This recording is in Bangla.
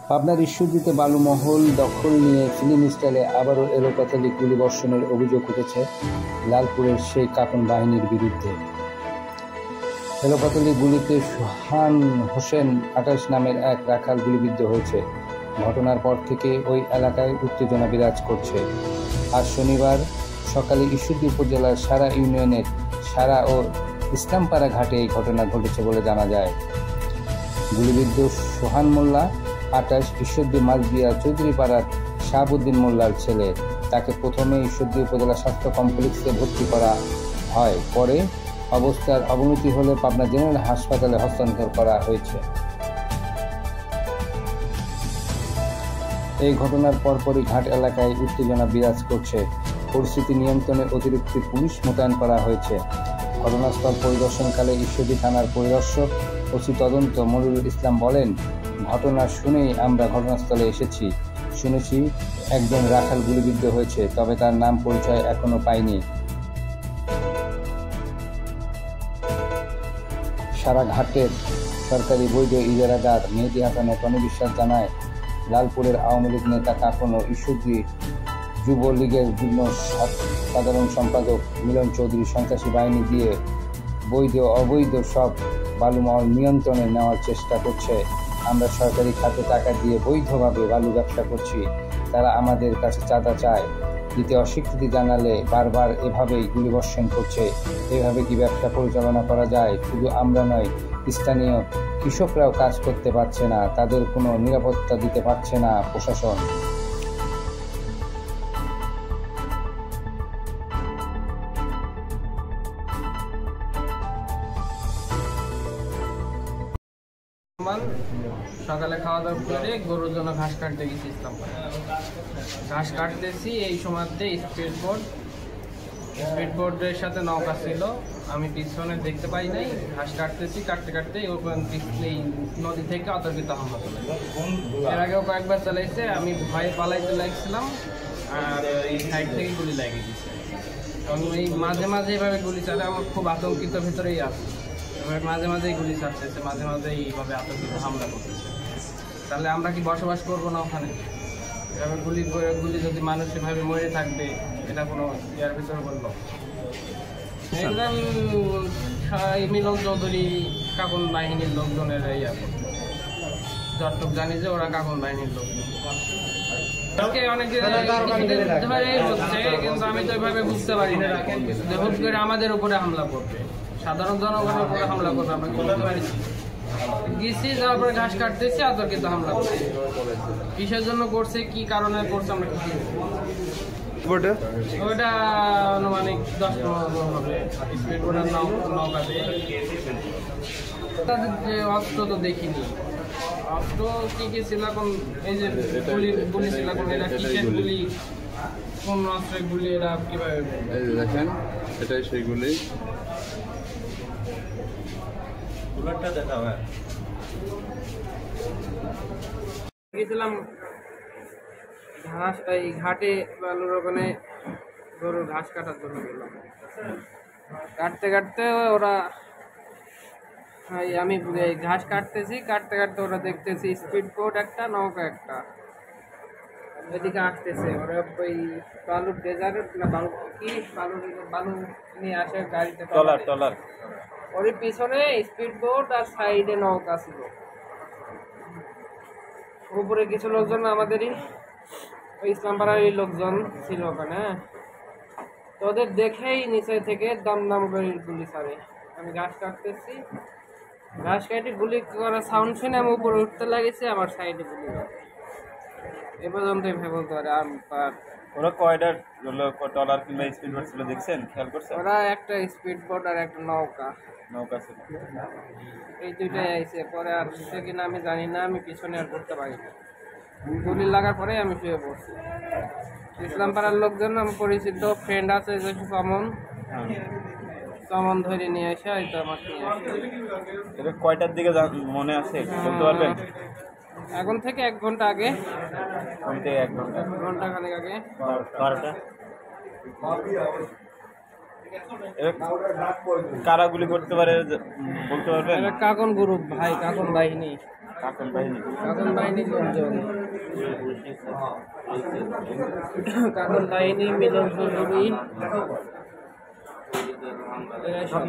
পাবনার ঈশ্বরদীতে বালুমহল দখল নিয়ে ফিল্ম স্টাইলে আবারও এলোপাতাড়ি গুলিবর্ষণের অভিযোগ উঠেছে লালপুরের সেই কাপন বাহিনীর বিরুদ্ধে। এলোপাতাড়ি গুলিতে সোহান হোসেন ২৮ নামের এক রাখাল গুলিবিদ্ধ হয়েছে। ঘটনার পর থেকে ওই এলাকায় উত্তেজনা বিরাজ করছে। আজ শনিবার সকালে ঈশ্বরদী উপজেলার সারা ইউনিয়নের সারা ও ইসলামপাড়া ঘাটে এই ঘটনা ঘটেছে বলে জানা যায়। গুলিবিদ্ধ সোহান মোল্লা ২৮ ঈশ্বরদী মাঝদিয়া চৌধুরীপাড়ার শাহাবুদ্দিন মোল্লার ছেলে। তাকে প্রথমে ঈশ্বরদী উপজেলা স্বাস্থ্য কমপ্লেক্সে ভর্তি করা হয়, পরে অবস্থার অবনতি হলে পাবনা জেনারেল হাসপাতালে হস্তান্তর করা হয়েছে। এই ঘটনার পরপরই ঘাট এলাকায় উত্তেজনা বিরাজ করছে। পরিস্থিতি নিয়ন্ত্রণে অতিরিক্ত পুলিশ মোতায়েন করা হয়েছে। ঘটনাস্থল পরিদর্শনকালে ঈশ্বরদী থানার পরিদর্শক ওসি তদন্ত মনিরুল ইসলাম বলেন, ঘটনা শুনেই আমরা ঘটনাস্থলে এসেছি। শুনেছি একজন রাখাল গুলিবিদ্ধ হয়েছে, তবে তার নাম পরিচয় এখনো পাইনি। সারা ঘাটের সরকারি বৈধ ইজারাদার মেহেদী হাসান ও টনি বিশ্বাস জানায়, লালপুরের আওয়ামী লীগ নেতা কাপন ও ঈশ্বরদী যুবলীগের যুগ্ম সাধারণ সম্পাদক মিলন চৌধুরী সন্ত্রাসী বাহিনী দিয়ে বৈধ অবৈধ সব বালুমহল নিয়ন্ত্রণে নেওয়ার চেষ্টা করছে। আমরা সরকারি খাতে টাকা দিয়ে বৈধভাবে বালু ব্যবসা করছি। তারা আমাদের কাছে চাঁদা চায়, দিতে অস্বীকৃতি জানালে বারবার এভাবেই গুলিবর্ষণ করছে। এভাবে কি ব্যবসা পরিচালনা করা যায়? শুধু আমরা নয়, স্থানীয় কৃষকরাও কাজ করতে পারছে না, তাদের কোনো নিরাপত্তা দিতে পারছে না প্রশাসন। সকালে খাওয়া দাওয়া করে গরুর জন্য ঘাস কাটতে গেছি ইসলামপুরে। ঘাস কাটতেছি, এই সময়তে স্পিড বোর্ডের সাথে নৌকা ছিল। আমি পিছনে দেখতে পাই নাই, ঘাস কাটতেছি, কাটতে কাটতে এই নদী থেকে অতর্কিত হামলা চলে। এর আগেও কয়েকবার চালাইছে, আমি ভয়ে পালাইতে লাগছিলাম, আর এই সাইড থেকে গুলি লাগিয়ে দিচ্ছে। কারণ এই মাঝে মাঝে এভাবে গুলি চালে আমার খুব আতঙ্কিত ভিতরেই আছে। মাঝে মাঝেই গুলি ছাড়তেছে, মাঝে মাঝে এইভাবে আতঙ্কিত হামলা করতেছে। তাহলে আমরা কি বসবাস করবো না ওখানে? এভাবে গুলি যদি মানুষ এভাবে মরে থাকবে, এটা কোনো ইয়ার ভিতরে বললো। একদম মিলন চৌধুরী কাপন বাহিনীর লোকজনের ইয়া যতটুক জানি যে ওরা কাপন বাহিনীর লোকজন। অনেক ধরেই হচ্ছে, কিন্তু আমি তো এভাবে বুঝতে পারি না যে হুট করে আমাদের উপরে হামলা করবে, সাধারণ জনগণের উপরে হামলা করবে। আমরা বুঝতে পারছি গেছি, যাওয়ার পরে ঘাস কাটতেছি, অতর্কিত হামলা করছে। কিসের জন্য করছে, কি কারণে করছে আমরা কিছু ওটা আনুমানিক ১০-১৫ হবে। স্পিড বোর্ডের নৌকাতে তাদের যে অস্ত্র তো দেখিনি, অস্ত্র কি কি ছিল এখন, এই যে গুলি ছিল এখন, এরা কিসের গুলি, কোন অস্ত্রের গুলি, এরা কিভাবে দেখেন, এটাই সেই গুলি। গেছিলাম ঘাস, এই ঘাটে বালুর ওখানে গরুর ঘাস কাটার জন্য গেলাম। কাটতে কাটতে ওরা, আমি ঘাস কাটতেছি, কাটতে কাটতে ওরা দেখতেছি স্পিড বোট একটা, নৌকা একটা এদিকে আসতেছে। ওরা ওই বালুর ডেজার্ট না বালু কি বালু নিয়ে আসে গাড়িতে, টলার ওর পিছনে স্পিড বোট আর সাইডে নৌকা ছিল। উপরে কিছু লোকজন আমাদেরই ওই ইসলামপাড়ার লোকজন ছিল ওখানে। তো ওদের দেখেই নিচে থেকে দাম করে গুলি ছাড়ে। আমি ঘাস কাটতেছি, ঘাস কাটি গুলি করা সাউন্ড শুনে আমি উপরে উঠতে লাগেছি, আমার সাইডে গুলি করে এ পর্যন্ত ভেবে বলতে পারে। আর ওরা কয়টা টলার কিংবা স্পিড বোট ছিল দেখছেন, খেয়াল করছেন? ওরা একটা স্পিড বোট আর একটা নৌকা ছিল, এই দুইটাই আইছে। পরে আর সে কিনা আমি জানি না, আমি পিছনে আর করতে পারি না। গুলি লাগার পরে আমি শুয়ে পড়ছি। ইসলামপাড়ার লোকজন আমার পরিচিত ফ্রেন্ড আছে, যে চমন ধরে নিয়ে এসে হয়তো আমাকে নিয়ে আসে। এটা কয়টার দিকে মনে আছে বলতে পারবেন? এখন থেকে 1 ঘন্টা আগে, 1 ঘন্টা খানেক আগে। 12টা। কারা গুলি করতে পারে বলতে পারবেন? কাকন গ্রুপ ভাই, কাকন বাহিনী। কাকন বাহিনী কাকন বাহিনীর লোকজন, কাকন বাহিনী, মিলন চৌধুরী, এরা সব